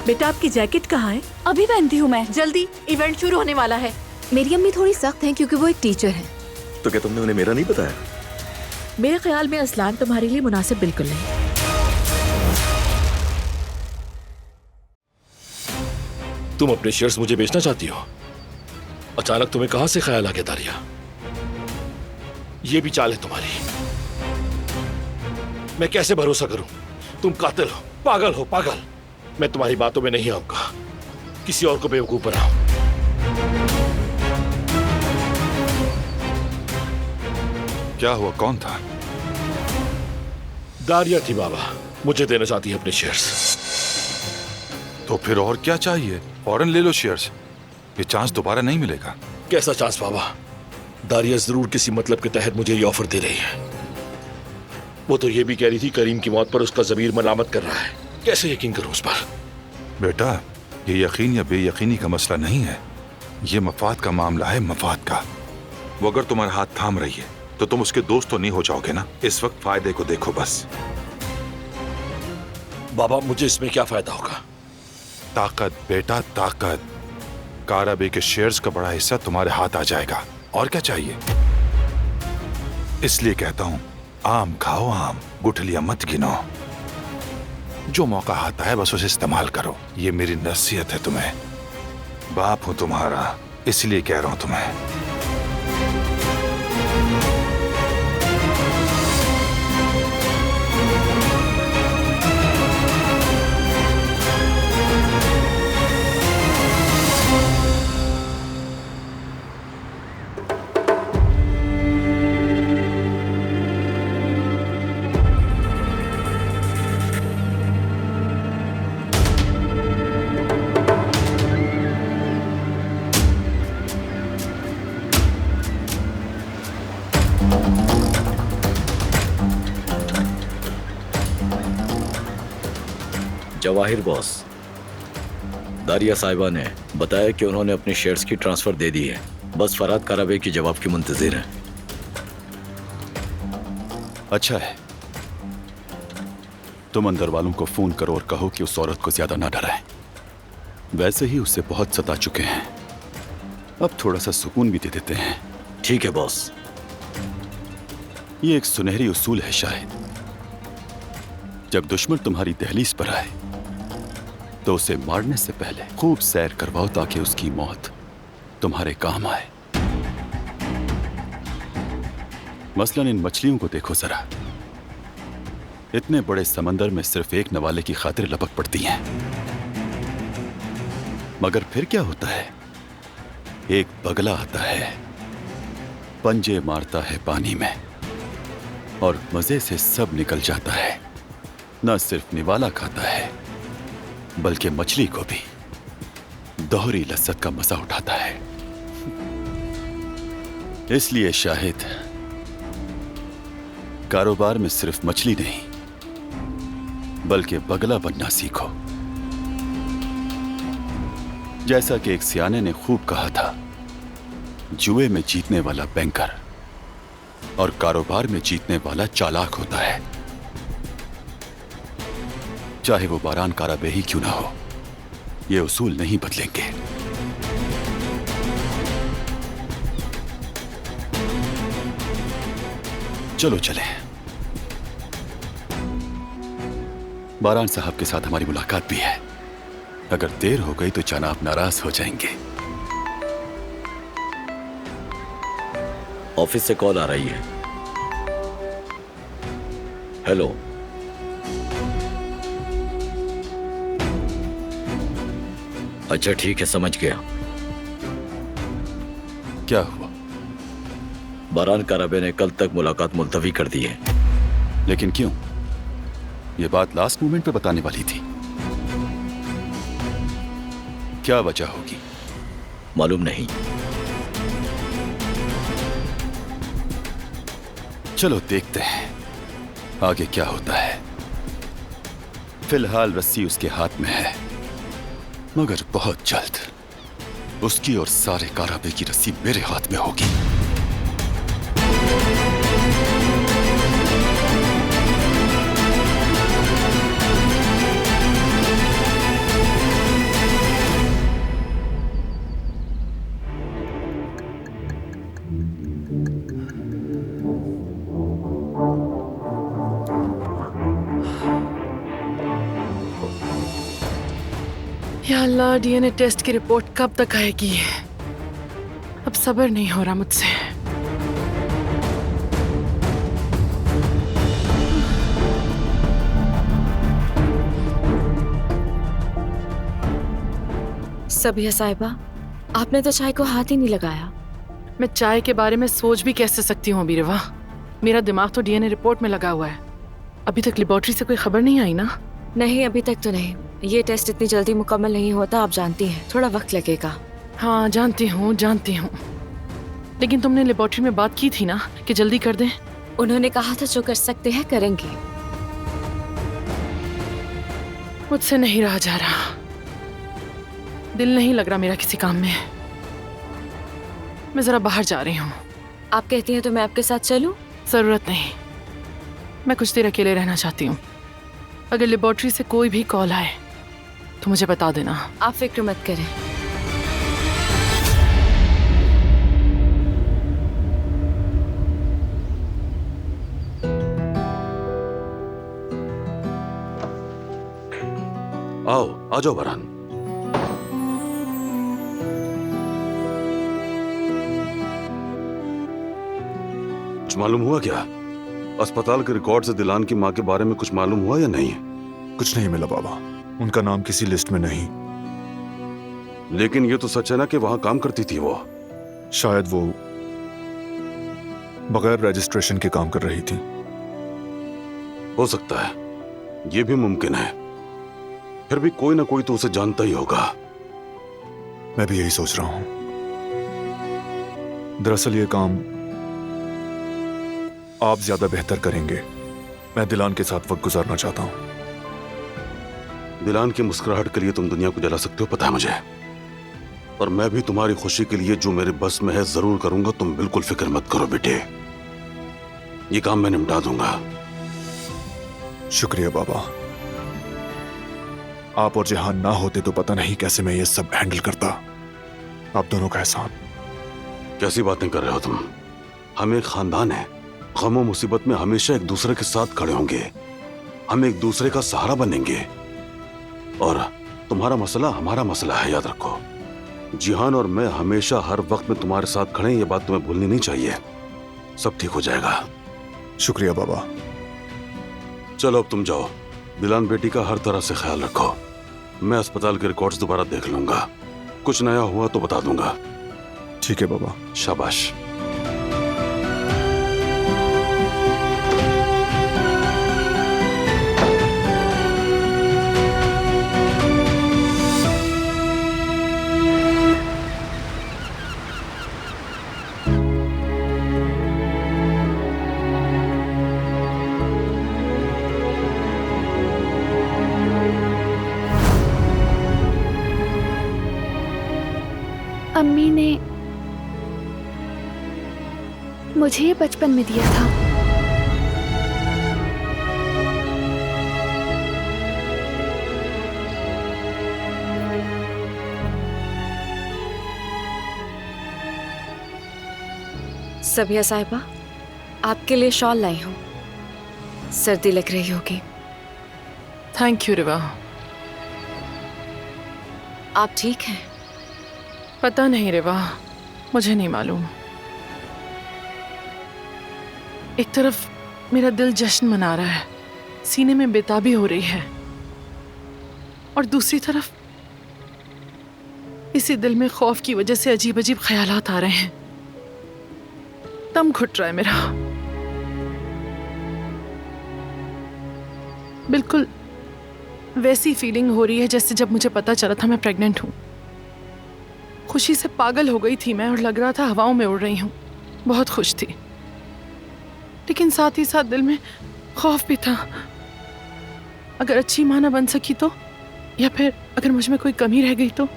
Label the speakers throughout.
Speaker 1: बेटा आपकी जैकेट कहाँ है?
Speaker 2: अभी पहनती हूँ मैं।
Speaker 1: जल्दी, इवेंट शुरू होने वाला है।
Speaker 2: मेरी अम्मी थोड़ी सख्त हैं क्योंकि वो एक टीचर है।
Speaker 3: तो क्या तुमने उन्हें मेरा नहीं बताया?
Speaker 1: मेरे ख्याल में असलान तुम्हारे लिए मुनासिब बिल्कुल नहीं।
Speaker 4: तुम अपने शेयर्स मुझे बेचना चाहती हो? अचानक तुम्हें कहां से ख्याल आ गया दारिया? ये भी चाल है तुम्हारी। मैं कैसे भरोसा करूं? तुम कातिल हो, पागल हो, पागल। मैं तुम्हारी बातों में नहीं आऊंगा। किसी और को बेवकूफ बनाओ।
Speaker 5: क्या हुआ? कौन था?
Speaker 4: दारिया थी बाबा, मुझे देना चाहती है अपने शेयर्स।
Speaker 5: तो फिर और क्या चाहिए? फौरन ले लो शेयर्स। ये चांस दोबारा नहीं मिलेगा।
Speaker 4: कैसा चांस बाबा? दारिया जरूर किसी मतलब के तहत मुझे ये ऑफर दे रही है। वो तो ये भी कह रही थी करीम की मौत पर उसका ज़मीर मलामत कर रहा है। कैसे यकीन करूं उस पर?
Speaker 5: बेटा, ये यकीन या बेयकीनी का मसला नहीं है। ये मफाद का मामला है, मफाद का। वो अगर तुम्हारा हाथ थाम रही है तो तुम उसके दोस्त तो नहीं हो जाओगे ना। इस वक्त फायदे को देखो बस।
Speaker 4: बाबा मुझे इसमें क्या फायदा होगा?
Speaker 5: ताकत बेटा, ताकत। काराबे के शेयर्स का बड़ा हिस्सा तुम्हारे हाथ आ जाएगा। और क्या चाहिए? इसलिए कहता हूं, आम खाओ आम, गुठलियां मत गिनो। जो मौका आता है बस उसे इस्तेमाल करो। ये मेरी नसीहत है तुम्हें। बाप हूं तुम्हारा, इसलिए कह रहा हूं तुम्हें।
Speaker 3: जवाहिर बॉस, दारिया साहिबा ने बताया कि उन्होंने अपने शेयर्स की ट्रांसफर दे दी है। बस फरहाद काराबे के जवाब की मुंतजिर है।
Speaker 6: अच्छा है, तुम अंदर वालों को फोन करो और कहो कि उस औरत को ज्यादा ना डराएं। वैसे ही उससे बहुत सता चुके हैं, अब थोड़ा सा सुकून भी दे देते हैं।
Speaker 3: ठीक है बॉस।
Speaker 6: ये एक सुनहरी उसूल है शाहिद। जब दुश्मन तुम्हारी दहलीज पर आए तो उसे मारने से पहले खूब सैर करवाओ ताकि उसकी मौत तुम्हारे काम आए। मसलन इन मछलियों को देखो जरा। इतने बड़े समंदर में सिर्फ एक नवाले की खातिर लपक पड़ती हैं, मगर फिर क्या होता है? एक बगला आता है, पंजे मारता है पानी में और मजे से सब निकल जाता है। न सिर्फ निवाला खाता है बल्कि मछली को भी दोहरी लज्जत का मजा उठाता है। इसलिए शाहिद, कारोबार में सिर्फ मछली नहीं बल्कि बगला बनना सीखो। जैसा कि एक सियाने ने खूब कहा था, जुए में जीतने वाला बैंकर और कारोबार में जीतने वाला चालाक होता है। चाहे वो बारान काराबे ही क्यों ना हो, ये उसूल नहीं बदलेंगे। चलो चलें। बारान साहब के साथ हमारी मुलाकात भी है। अगर देर हो गई तो जनाब नाराज हो जाएंगे।
Speaker 3: ऑफिस से कॉल आ रही है। हेलो। अच्छा ठीक है, समझ गया।
Speaker 6: क्या हुआ?
Speaker 3: बारान काराबे ने कल तक मुलाकात मुलतवी कर दी है।
Speaker 6: लेकिन क्यों? यह बात लास्ट मोमेंट पे बताने वाली थी। क्या वजह होगी?
Speaker 3: मालूम नहीं।
Speaker 6: चलो देखते हैं आगे क्या होता है। फिलहाल रस्सी उसके हाथ में है, मगर बहुत जल्द उसकी और सारे काराबे की रस्सी मेरे हाथ में होगी।
Speaker 7: या अल्लाह, डीएनए टेस्ट की रिपोर्ट कब तक आएगी? अब सब्र नहीं हो रहा मुझसे।
Speaker 1: सबिया साहिबा, आपने तो चाय को हाथ ही नहीं लगाया।
Speaker 7: मैं चाय के बारे में सोच भी कैसे सकती हूँ अबीरवा? मेरा दिमाग तो डीएनए रिपोर्ट में लगा हुआ है। अभी तक लेबोरेटरी से कोई खबर नहीं आई ना?
Speaker 1: नहीं, अभी तक तो नहीं। ये टेस्ट इतनी जल्दी मुकम्मल नहीं होता, आप जानती हैं, थोड़ा वक्त लगेगा।
Speaker 7: हाँ जानती हूँ। लेकिन तुमने लेबोरेटरी में बात की थी ना कि जल्दी कर दें?
Speaker 1: उन्होंने कहा था जो कर सकते हैं करेंगे।
Speaker 7: मुझसे नहीं रहा जा रहा, दिल नहीं लग रहा मेरा किसी काम में। मैं जरा बाहर जा रही हूँ।
Speaker 1: आप कहती हैं तो मैं आपके साथ चलूं?
Speaker 7: जरूरत नहीं, मैं कुछ देर अकेले रहना चाहती हूँ। अगर लेबोरेटरी से कोई भी कॉल आए तो मुझे बता देना।
Speaker 1: आप फिक्र मत करें।
Speaker 6: आओ, आ जाओ बरहान। कुछ मालूम हुआ क्या? अस्पताल के रिकॉर्ड से दिलान की माँ के बारे में कुछ मालूम हुआ या नहीं?
Speaker 8: कुछ नहीं मिला बाबा, उनका नाम किसी लिस्ट में नहीं।
Speaker 6: लेकिन ये तो सच है ना कि वहां काम करती थी वो?
Speaker 8: शायद वो बगैर रजिस्ट्रेशन के काम कर रही थी।
Speaker 6: हो सकता है, ये भी मुमकिन है। फिर भी कोई ना कोई तो उसे जानता ही होगा।
Speaker 8: मैं भी यही सोच रहा हूं। दरअसल ये काम आप ज्यादा बेहतर करेंगे। मैं दिलान के साथ वक्त गुजारना चाहता हूं।
Speaker 6: दिलान की मुस्कुराहट के लिए तुम दुनिया को जला सकते हो, पता है मुझे। और मैं भी तुम्हारी खुशी के लिए जो मेरे बस में है जरूर करूंगा। तुम बिल्कुल फिक्र मत करो बेटे, ये काम मैं निपटा दूंगा।
Speaker 8: शुक्रिया बाबा। आप और जहान ना होते तो पता नहीं कैसे मैं ये सब हैंडल करता। आप दोनों का एहसान।
Speaker 6: कैसी बातें कर रहे हो तुम? हम एक खानदान है, गम मुसीबत में हमेशा एक दूसरे के साथ खड़े होंगे। हम एक दूसरे का सहारा बनेंगे। और तुम्हारा मसला हमारा मसला है, याद रखो। जिहान और मैं हमेशा हर वक्त में तुम्हारे साथ खड़े हैं, ये बात तुम्हें भूलनी नहीं चाहिए। सब ठीक हो जाएगा।
Speaker 8: शुक्रिया बाबा।
Speaker 6: चलो अब तुम जाओ। दिलान बेटी का हर तरह से ख्याल रखो। मैं अस्पताल के रिकॉर्ड्स दोबारा देख लूंगा। कुछ नया हुआ तो बता दूंगा।
Speaker 8: ठीक है बाबा।
Speaker 6: शाबाश।
Speaker 2: अम्मी ने मुझे ये बचपन में दिया था।
Speaker 1: सबिया साहिबा, आपके लिए शॉल लाई हूँ, सर्दी लग रही होगी।
Speaker 7: Thank you Riva.
Speaker 1: आप ठीक हैं?
Speaker 7: पता नहीं रिवा, मुझे नहीं मालूम। एक तरफ मेरा दिल जश्न मना रहा है, सीने में बेताबी हो रही है, और दूसरी तरफ इसी दिल में खौफ की वजह से अजीब अजीब ख्यालात आ रहे हैं। दम घुट रहा है मेरा। बिल्कुल वैसी फीलिंग हो रही है जैसे जब मुझे पता चला था मैं प्रेग्नेंट हूं। खुशी से पागल हो गई थी मैं, और लग रहा था हवाओं में उड़ रही हूं। बहुत खुश थी, लेकिन साथ ही साथ दिल में खौफ भी था। अगर अच्छी मां ना बन सकी तो, या फिर अगर मुझ में कोई कमी रह गई तो।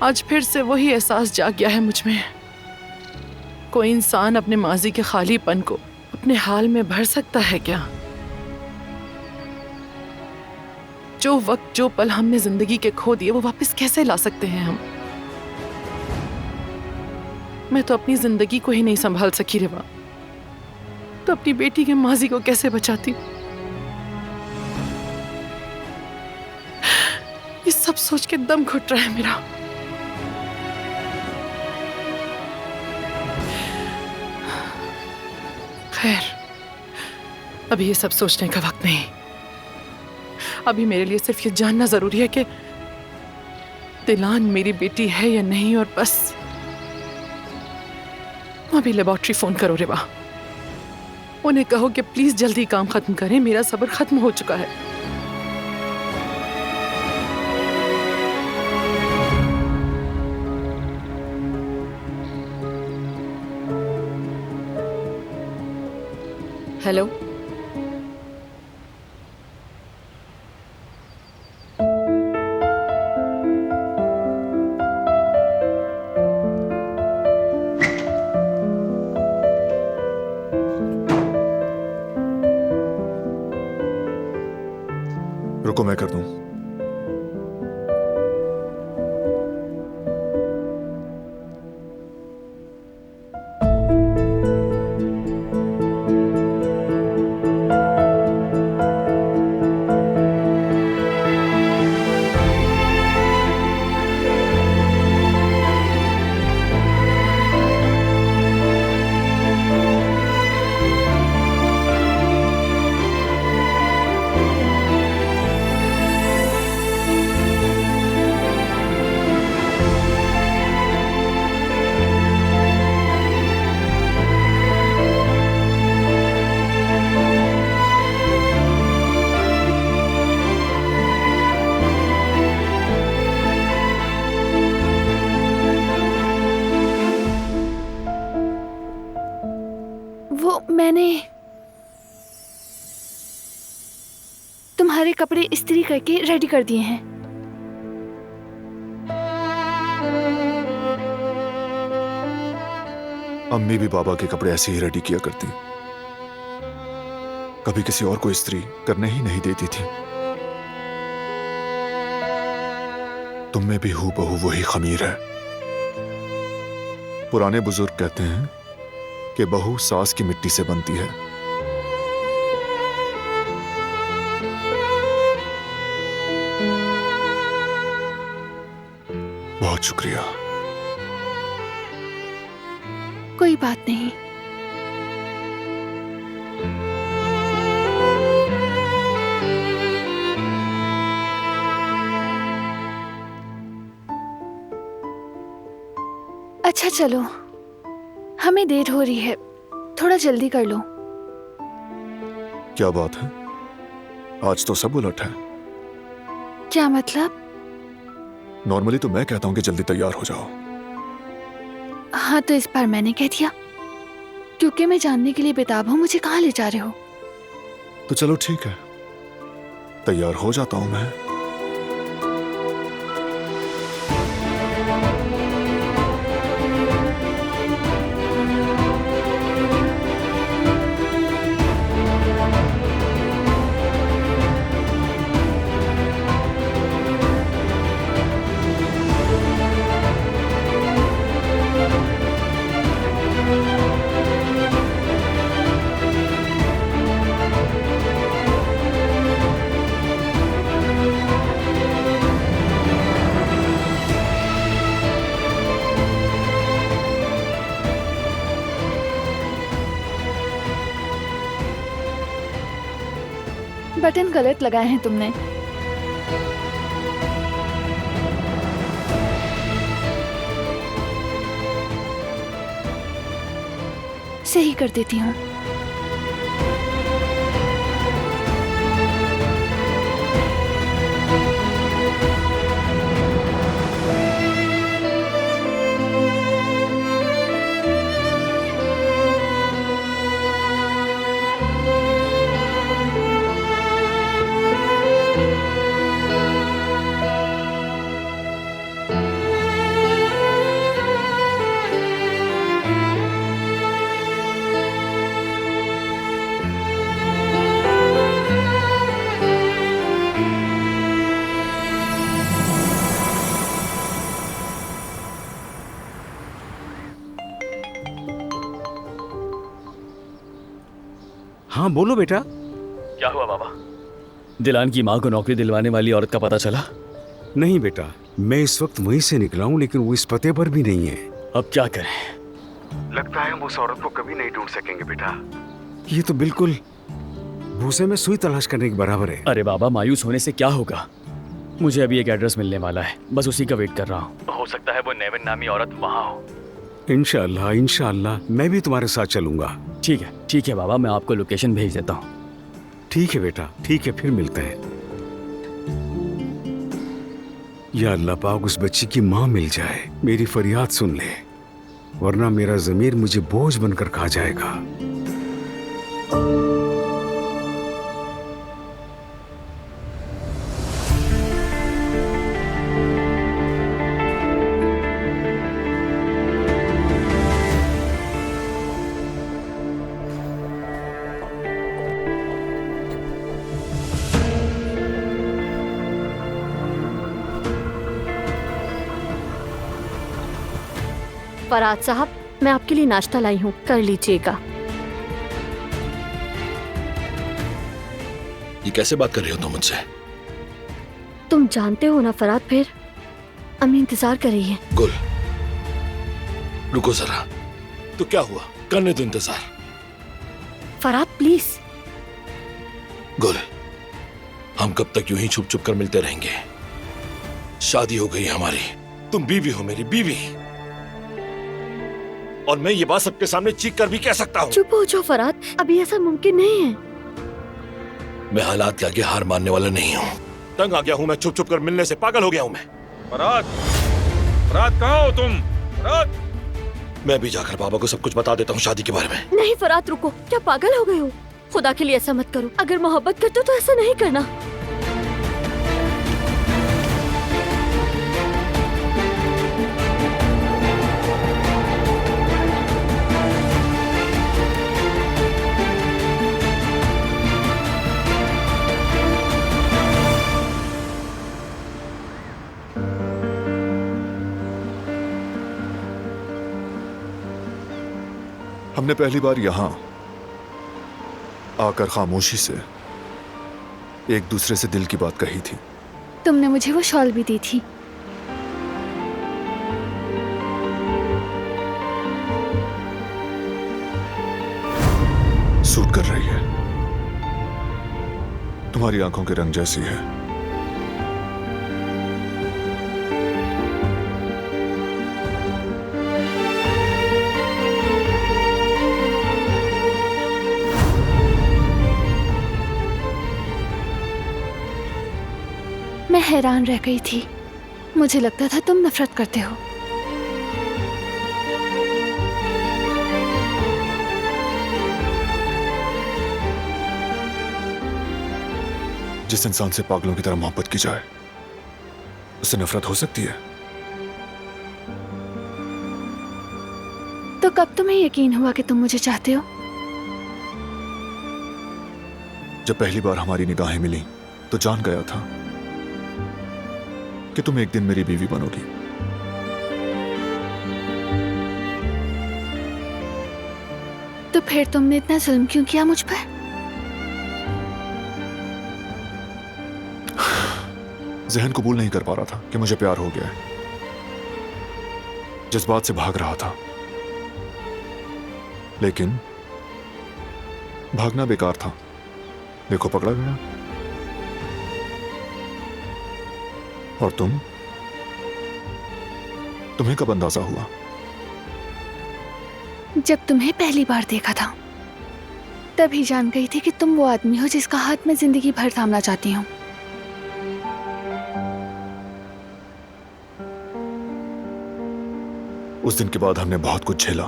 Speaker 7: आज फिर से वही एहसास जाग गया है मुझ में। कोई इंसान अपने माजी के खालीपन को अपने हाल में भर सकता है क्या? जो वक्त जो पल हमने जिंदगी के खो दिए वो वापस कैसे ला सकते हैं हम? मैं तो अपनी जिंदगी को ही नहीं संभाल सकी रिवा, तो अपनी बेटी के माजी को कैसे बचाती? ये सब सोच के दम घुट रहा है मेरा। खैर, अभी ये सब सोचने का वक्त नहीं। अभी मेरे लिए सिर्फ ये जानना जरूरी है कि दिलान मेरी बेटी है या नहीं, और बस। अभी लेबोरेटरी फोन करो रिवा, उन्हें कहो कि प्लीज जल्दी काम खत्म करें, मेरा सब्र खत्म हो चुका है।
Speaker 1: हेलो,
Speaker 8: रुको मैं कर दूं।
Speaker 2: मैंने तुम्हारे कपड़े इस्त्री करके रेडी कर दिए हैं।
Speaker 8: अम्मी भी बाबा के कपड़े ऐसे ही रेडी किया करती, कभी किसी और को इस्त्री करने ही नहीं देती थी। तुम में भी हूबहू वही खमीर है। पुराने बुजुर्ग कहते हैं कि बहू सास की मिट्टी से बनती है। बहुत शुक्रिया।
Speaker 2: कोई बात नहीं। अच्छा चलो, हमें देर हो रही है, थोड़ा जल्दी कर लो।
Speaker 8: क्या बात है, आज तो सब उलट है।
Speaker 2: क्या मतलब?
Speaker 8: नॉर्मली तो मैं कहता हूं कि जल्दी तैयार हो जाओ।
Speaker 2: हाँ, तो इस बार मैंने कह दिया, क्योंकि मैं जानने के लिए बेताब हूं मुझे कहाँ ले जा रहे हो।
Speaker 8: तो चलो ठीक है, तैयार हो जाता हूं मैं।
Speaker 2: बटन गलत लगाए हैं तुमने। सही कर देती हूँ।
Speaker 9: हाँ बोलो बेटा।
Speaker 10: क्या हुआ बाबा?
Speaker 9: दिलान की माँ को नौकरी दिलवाने वाली औरत का पता चला? नहीं बेटा, मैं इस वक्त वहीं से निकला हूँ, लेकिन वो इस पते पर भी नहीं है।
Speaker 10: अब क्या करें?
Speaker 9: लगता है हम उस औरत को कभी नहीं ढूंढ सकेंगे बेटा। ये तो बिल्कुल भूसे में सुई तलाश करने के बराबर है।
Speaker 10: अरे बाबा, मायूस होने से क्या होगा? मुझे अभी एक एड्रेस मिलने वाला है, बस उसी का वेट कर रहा हूँ। हो सकता है वो नेविन नामी औरत वहाँ हो।
Speaker 9: इंशाअल्लाह इंशाअल्लाह, मैं भी तुम्हारे साथ चलूंगा।
Speaker 10: ठीक है बाबा, मैं आपको लोकेशन भेज देता हूँ।
Speaker 9: ठीक है बेटा, ठीक है, फिर मिलते हैं। या अल्लाह पाक उस बच्ची की माँ मिल जाए, मेरी फरियाद सुन ले, वरना मेरा ज़मीर मुझे बोझ बनकर खा जाएगा।
Speaker 11: फराद साहब, मैं आपके लिए नाश्ता लाई हूँ, कर लीजिएगा।
Speaker 4: ये कैसे बात कर रही हो तुम मुझसे?
Speaker 11: तुम जानते हो ना फराद, फिर अम्मी इंतजार कर रही है।
Speaker 4: गुल, रुको जरा। तो क्या हुआ? करने दो इंतजार।
Speaker 11: फराद प्लीज।
Speaker 4: गुल, हम कब तक यूं ही छुप छुप कर मिलते रहेंगे? शादी हो गई हमारी, तुम बीवी हो, मेरी बीवी, और मैं ये बात सबके सामने चीख कर भी कह सकता हूँ।
Speaker 11: चुप हो जाओ फराद, अभी ऐसा मुमकिन नहीं है।
Speaker 4: मैं हालात के आगे हार मानने वाला नहीं हूँ। तंग आ गया हूँ मैं, छुप छुप कर मिलने से पागल हो गया हूँ मैं।
Speaker 5: फराद, फराद कहाँ हो तुम? फराद,
Speaker 4: मैं भी जाकर बाबा को सब कुछ बता देता हूँ शादी के बारे में।
Speaker 11: नहीं फराद रुको, क्या पागल हो गए हो? खुदा के लिए ऐसा मत करो, अगर मोहब्बत करते हो तो ऐसा नहीं करना।
Speaker 8: हमने पहली बार यहां आकर खामोशी से एक दूसरे से दिल की बात कही थी।
Speaker 2: तुमने मुझे वो शॉल भी दी थी।
Speaker 8: सूट कर रही है, तुम्हारी आंखों के रंग जैसी है।
Speaker 2: मैं हैरान रह गई थी, मुझे लगता था तुम नफरत करते हो।
Speaker 8: जिस इंसान से पागलों की तरह मोहब्बत की जाए, उससे नफरत हो सकती है?
Speaker 2: तो कब तुम्हें यकीन हुआ कि तुम मुझे चाहते हो?
Speaker 8: जब पहली बार हमारी निगाहें मिली तो जान गया था कि तुम एक दिन मेरी बीवी बनोगी।
Speaker 2: तो फिर तुमने इतना जुल्म क्यों किया मुझ पर?
Speaker 8: जहन कबूल नहीं कर पा रहा था कि मुझे प्यार हो गया है। जज्बात से भाग रहा था, लेकिन भागना बेकार था। देखो पकड़ा गया। और तुम्हें कब अंदाजा हुआ?
Speaker 2: जब तुम्हें पहली बार देखा था, तभी जान गई थी कि तुम वो आदमी हो जिसका हाथ मैं जिंदगी भर थामना चाहती हूँ।
Speaker 8: उस दिन के बाद हमने बहुत कुछ झेला,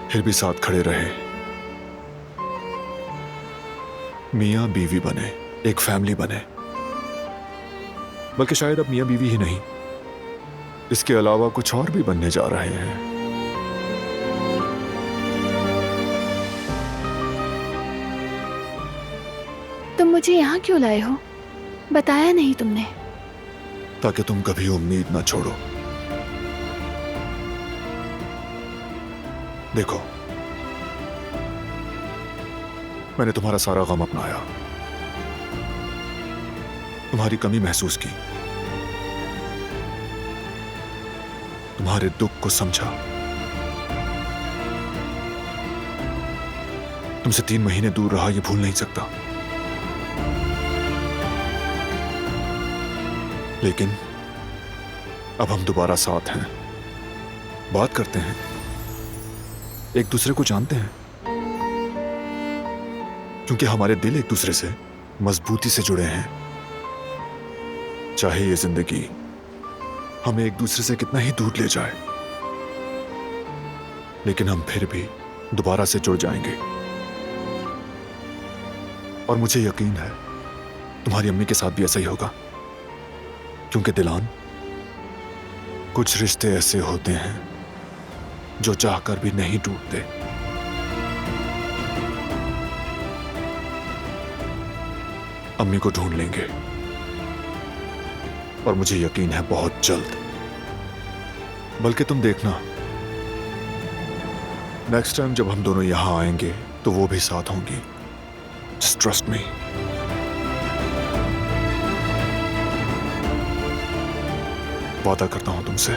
Speaker 8: फिर भी साथ खड़े रहे। मियां बीवी बने, एक फैमिली बने। बल्कि शायद अब मियां बीवी ही नहीं, इसके अलावा कुछ और भी बनने जा रहे हैं।
Speaker 2: तुम मुझे यहाँ क्यों लाए हो? बताया नहीं तुमने।
Speaker 8: ताकि तुम कभी उम्मीद ना छोड़ो। देखो, मैंने तुम्हारा सारा गम अपनाया, तुम्हारी कमी महसूस की, तुम्हारे दुख को समझा। तुमसे 3 महीने दूर रहा, ये भूल नहीं सकता। लेकिन अब हम दोबारा साथ हैं, बात करते हैं, एक दूसरे को जानते हैं, क्योंकि हमारे दिल एक दूसरे से मजबूती से जुड़े हैं। चाहे ये जिंदगी हमें एक दूसरे से कितना ही दूर ले जाए, लेकिन हम फिर भी दोबारा से जुड़ जाएंगे। और मुझे यकीन है तुम्हारी अम्मी के साथ भी ऐसा ही होगा, क्योंकि दिलान, कुछ रिश्ते ऐसे होते हैं जो चाहकर भी नहीं टूटते। अम्मी को ढूंढ लेंगे, और मुझे यकीन है बहुत जल्द। बल्कि तुम देखना, नेक्स्ट टाइम जब हम दोनों यहां आएंगे तो वो भी साथ होंगी। Just trust me. वादा करता हूं तुमसे।